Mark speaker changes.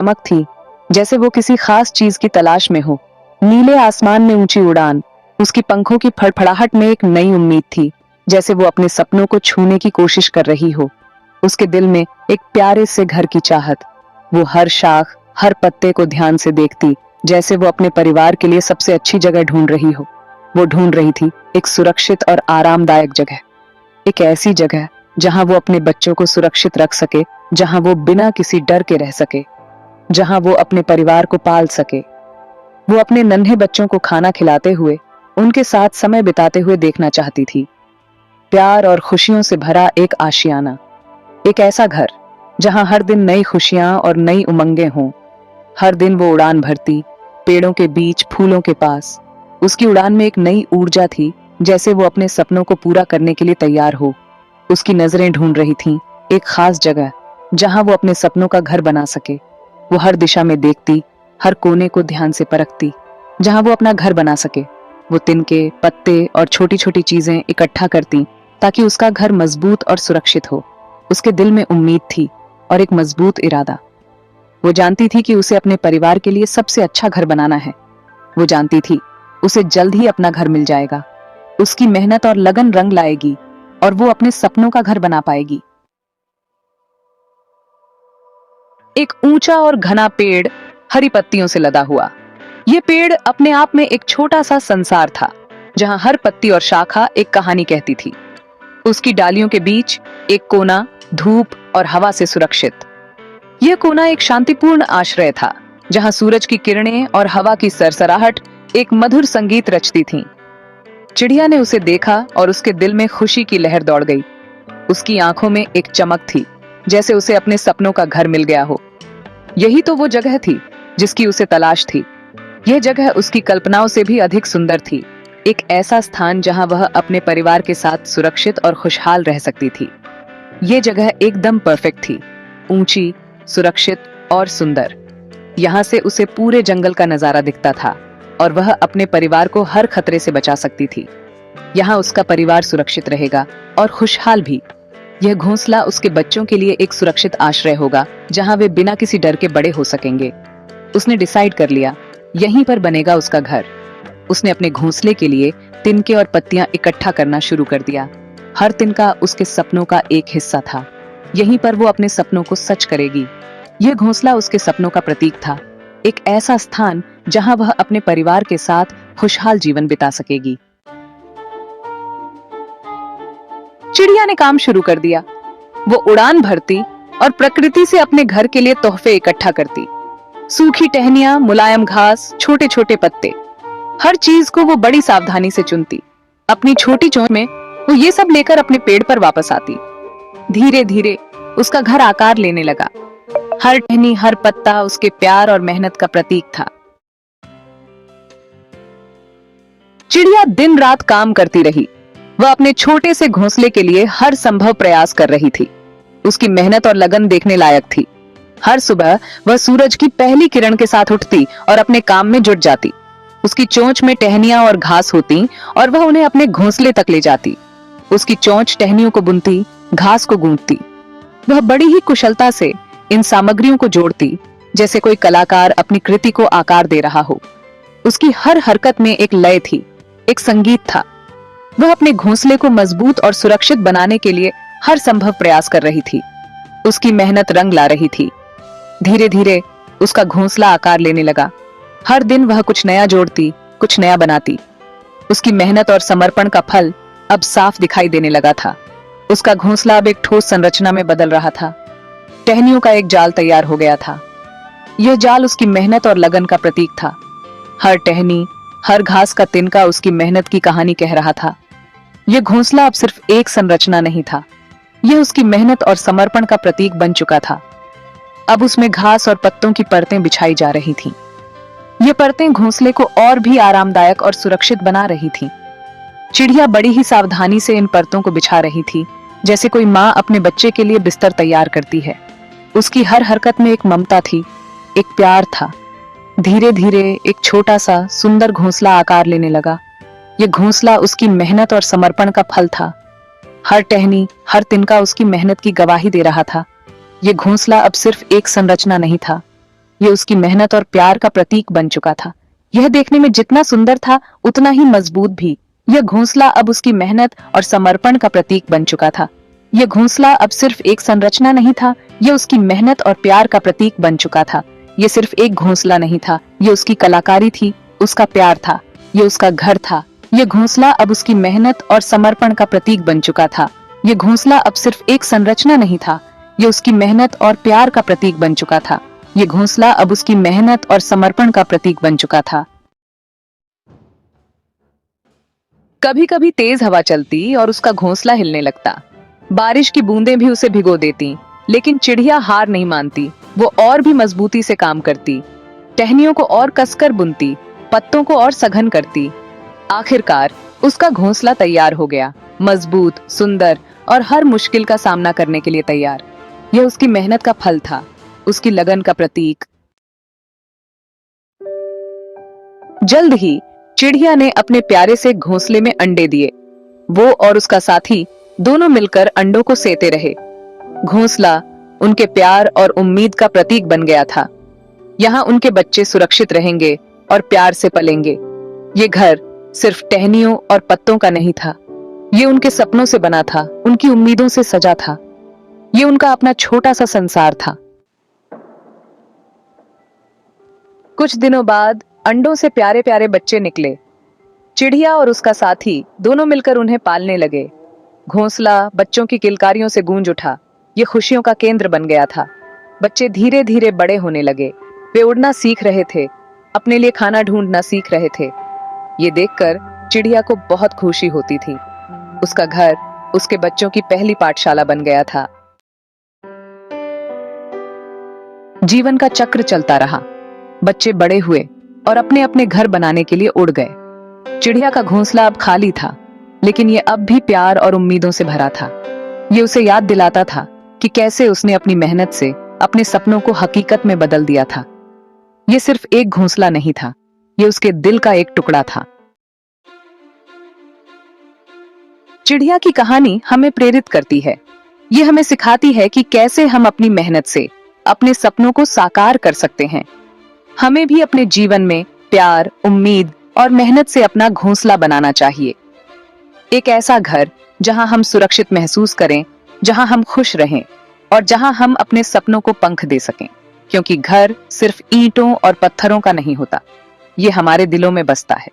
Speaker 1: चमक थी, जैसे वो किसी खास चीज की तलाश में हो। नीले आसमान में ऊंची उड़ान, उसकी पंखों की फड़फड़ाहट में एक नई उम्मीद थी, जैसे वो अपने सपनों को छूने की कोशिश कर रही हो। उसके दिल में एक प्यारे से घर की चाहत। वो हर शाख, हर पत्ते को ध्यान से देखती, जैसे वो अपने परिवार के लिए सबसे अच्छी जगह ढूंढ रही हो। वो ढूंढ रही थी एक सुरक्षित और आरामदायक जगह, एक ऐसी जगह जहां वो अपने बच्चों को सुरक्षित रख सके, जहां वो बिना किसी डर के रह सके, जहां वो अपने परिवार को पाल सके। वो अपने नन्हे बच्चों को खाना खिलाते हुए, उनके साथ समय बिताते हुए देखना चाहती थी। प्यार और खुशियों से भरा एक आशियाना, एक ऐसा घर जहां हर दिन नई खुशियां और नई उमंगें हों। हर दिन वो उड़ान भरती, पेड़ों के बीच, फूलों के पास। उसकी उड़ान में एक नई ऊर्जा थी, जैसे वो अपने सपनों को पूरा करने के लिए तैयार हो। उसकी नजरें ढूंढ रही थीं एक खास जगह जहां वो अपने सपनों का घर बना सके। वो हर दिशा में देखती, हर कोने को ध्यान से परखती, जहां वो अपना घर बना सके। वो तिनके, पत्ते और छोटी छोटी चीजें इकट्ठा करती ताकि उसका घर मजबूत और सुरक्षित हो। उसके दिल में उम्मीद थी और एक मजबूत इरादा। वो जानती थी कि उसे अपने परिवार के लिए सबसे अच्छा घर बनाना है। वो जानती थी उसे जल्द ही अपना घर मिल जाएगा। उसकी मेहनत और लगन रंग लाएगी और वो अपने सपनों का घर बना पाएगी। एक ऊंचा और घना पेड़ हरी पत्तियों से लदा हुआ। ये पेड़ अपने आप में एक छोटा सा संसार था, जहां हर पत्ती और शाखा एक कहानी कहती थी। उसकी डालियों के बीच एक कोना, धूप और हवा से सुरक्षित। यह कोना एक शांतिपूर्ण आश्रय था, जहां सूरज की किरणें और हवा की सरसराहट एक मधुर संगीत रचती थीं। चिड़िया ने उसे देखा और उसके दिल में खुशी की लहर दौड़ गई। उसकी आंखों में एक चमक थी, जैसे उसे अपने सपनों का घर मिल गया हो। यही तो वो जगह थी जिसकी उसे तलाश थी। यह जगह उसकी कल्पनाओं से भी अधिक सुंदर थी। एक ऐसा स्थान जहां वह अपने परिवार के साथ सुरक्षित और खुशहाल रह सकती थी। यह जगह एकदम परफेक्ट थी, ऊंची, सुरक्षित और सुंदर। यहाँ से उसे पूरे जंगल का नजारा दिखता था और वह अपने परिवार को हर खतरे से बचा सकती थी। यहाँ उसका परिवार सुरक्षित रहेगा और खुशहाल भी। यह घोंसला उसके बच्चों के लिए एक सुरक्षित आश्रय होगा, जहां वे बिना किसी डर के बड़े हो सकेंगे। उसने डिसाइड कर लिया, यहीं पर बनेगा उसका घर। उसने अपने घोंसले के लिए तिनके और पत्तियां इकट्ठा करना शुरू कर दिया। हर तिनका उसके सपनों का एक हिस्सा था। यहीं पर वो अपने सपनों को सच करेगी। यह घोंसला उसके सपनों का प्रतीक था, एक ऐसा स्थान जहां वह अपने परिवार के साथ खुशहाल जीवन बिता सकेगी। चिड़िया ने काम शुरू कर दिया। वो उड़ान भरती और प्रकृति से अपने घर के लिए तोहफे इकट्ठा करती। सूखी टहनियां, मुलायम घास, छोटे छोटे पत्ते, हर चीज को वो बड़ी सावधानी से चुनती। अपनी छोटी चोंच में वो ये सब लेकर अपने पेड़ पर वापस आती। धीरे धीरे उसका घर आकार लेने लगा। हर टहनी, हर पत्ता उसके प्यार और मेहनत का प्रतीक था। चिड़िया दिन रात काम करती रही। वह अपने छोटे से घोंसले के लिए हर संभव प्रयास कर रही थी। उसकी मेहनत और लगन देखने लायक थी। हर सुबह वह सूरज की पहली किरण के साथ उठती और अपने काम में जुट जाती। उसकी चोंच में टहनियां और घास होती और वह उन्हें अपने घोंसले तक ले जाती। उसकी चोंच टहनियों को बुनती, घास को गूंथती। वह बड़ी ही कुशलता से इन सामग्रियों को जोड़ती, जैसे कोई कलाकार अपनी कृति को आकार दे रहा हो। उसकी हर हरकत में एक लय थी, एक संगीत था। वह अपने घोंसले को मजबूत और सुरक्षित बनाने के लिए हर संभव प्रयास कर रही थी। उसकी मेहनत रंग ला रही थी। धीरे धीरे उसका घोंसला आकार लेने लगा। हर दिन वह कुछ नया जोड़ती, कुछ नया बनाती। उसकी मेहनत और समर्पण का फल अब साफ दिखाई देने लगा था। उसका घोंसला अब एक ठोस संरचना में बदल रहा था। टहनियों का एक जाल तैयार हो गया था। यह जाल उसकी मेहनत और लगन का प्रतीक था। हर टहनी, हर घास का तिनका उसकी मेहनत की कहानी कह रहा था। यह घोंसला अब सिर्फ एक संरचना नहीं था, यह उसकी मेहनत और समर्पण का प्रतीक बन चुका था। अब उसमें घास और पत्तों की परतें बिछाई जा रही थीं। ये परतें घोंसले को और भी आरामदायक और सुरक्षित बना रही थीं। चिड़िया बड़ी ही सावधानी से इन परतों को बिछा रही थी, जैसे कोई माँ अपने बच्चे के लिए बिस्तर तैयार करती है। उसकी हर हरकत में एक ममता थी, एक प्यार था। धीरे धीरे एक छोटा सा सुंदर घोंसला आकार लेने लगा। यह घोंसला उसकी मेहनत और समर्पण का फल था। हर टहनी, हर तिनका उसकी मेहनत की गवाही दे रहा था। यह घोंसला अब सिर्फ एक संरचना नहीं था, ये उसकी मेहनत और प्यार का प्रतीक बन चुका था। यह देखने में जितना सुंदर था उतना ही मजबूत भी। यह घोंसला अब उसकी मेहनत और समर्पण का प्रतीक बन चुका था। यह घोंसला अब सिर्फ एक संरचना नहीं था, यह उसकी मेहनत और प्यार का प्रतीक बन चुका था। यह सिर्फ एक घोंसला नहीं था, यह उसकी कलाकारी थी, उसका प्यार था, यह उसका घर था। यह घोंसला अब उसकी मेहनत और समर्पण का प्रतीक बन चुका था। यह घोंसला अब सिर्फ एक संरचना नहीं था, यह उसकी मेहनत और प्यार का प्रतीक बन चुका था। यह घोंसला अब उसकी मेहनत और समर्पण का प्रतीक बन चुका था। कभी कभी तेज हवा चलती और उसका घोंसला हिलने लगता। बारिश की बूंदें भी उसे भिगो देती, लेकिन चिड़िया हार नहीं मानती। वो और भी मजबूती से काम करती, टहनियों को और कसकर बुनती, पत्तों को और सघन करती। आखिरकार उसका घोंसला तैयार हो गया, मजबूत, सुंदर और हर मुश्किल का सामना करने के लिए तैयार। यह उसकी मेहनत का फल था, उसकी लगन का प्रतीक। जल्द ही चिड़िया ने अपने प्यारे से घोंसले में अंडे दिए। वो और उसका साथी दोनों मिलकर अंडों को सेते रहे। घोंसला उनके प्यार और उम्मीद का प्रतीक बन गया था। यहाँ उनके बच्चे सुरक्षित रहेंगे और प्यार से पलेंगे। ये घर सिर्फ टहनियों और पत्तों का नहीं था, ये उनके सपनों से बना था, उनकी उम्मीदों से सजा था। ये उनका अपना छोटा सा संसार था। कुछ दिनों बाद अंडों से प्यारे प्यारे बच्चे निकले। चिड़िया और उसका साथी दोनों मिलकर उन्हें पालने लगे। घोंसला बच्चों की किलकारियों से गूंज उठा। ये खुशियों का केंद्र बन गया था। बच्चे धीरे धीरे बड़े होने लगे। वे उड़ना सीख रहे थे, अपने लिए खाना ढूंढना सीख रहे थे। ये देखकर चिड़िया को बहुत खुशी होती थी। उसका घर उसके बच्चों की पहली पाठशाला बन गया था। जीवन का चक्र चलता रहा। बच्चे बड़े हुए और अपने अपने घर बनाने के लिए उड़ गए। चिड़िया का घोंसला अब खाली था, लेकिन ये अब भी प्यार और उम्मीदों से भरा था। ये उसे याद दिलाता था कि कैसे उसने अपनी मेहनत से अपने सपनों को हकीकत में बदल दिया था। ये सिर्फ एक घोंसला नहीं था, ये उसके दिल का एक टुकड़ा था। चिड़िया की कहानी हमें प्रेरित करती है। ये हमें सिखाती है कि कैसे हम अपनी मेहनत से अपने सपनों को साकार कर सकते हैं। हमें भी अपने जीवन में प्यार, उम्मीद और मेहनत से अपना घोंसला बनाना चाहिए। एक ऐसा घर जहां हम सुरक्षित महसूस करें, जहां हम खुश रहें और जहां हम अपने सपनों को पंख दे सकें। क्योंकि घर सिर्फ ईंटों और पत्थरों का नहीं होता, ये हमारे दिलों में बसता है।